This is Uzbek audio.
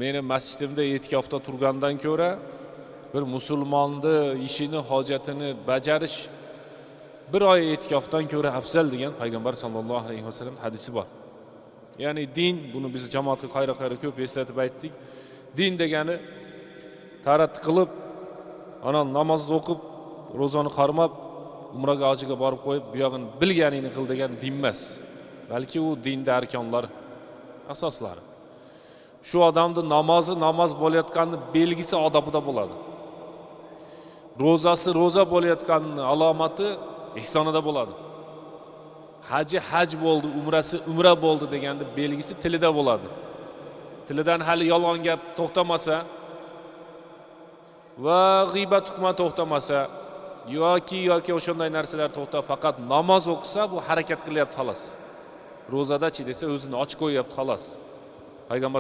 Meni masjidimda e'tikofda turgandan ko'ra bir musulmonni ishini, hojatini bajarish bir oy e'tikofdan ko'ra afzal degan payg'ambar sallallohu alayhi vasallam hadisi bor. Ya'ni din, buni biz jamoatga qayra-qayra ko'p eslatib aytdik. Din degani tarat qilib, ana namozni o'qib, ro'zani qarmab, umraga hojiga borib qo'yib, bu yog'ini bilganingni qil degan din emas. Balki u dinda arkonlar, asoslari. Shu odamni namoz bo'layotganini belgisi odobida bo'ladi. Ro'zasi ro'za bo'layotganini alomati ihsonida bo'ladi. Haji haj bo'ldi, umrasi umra bo'ldi deganda belgisi tilida bo'ladi. Tilidan hali yolg'on gap to'xtamasa va g'iybat tuhmat to'xtamasa yoki o'shanday narsalar to'xtab, faqat namoz o'qisa bu harakat qilyapti xolos. Ro'zadachi desa o'zini ochib qo'yapti xolos. Payg'ambar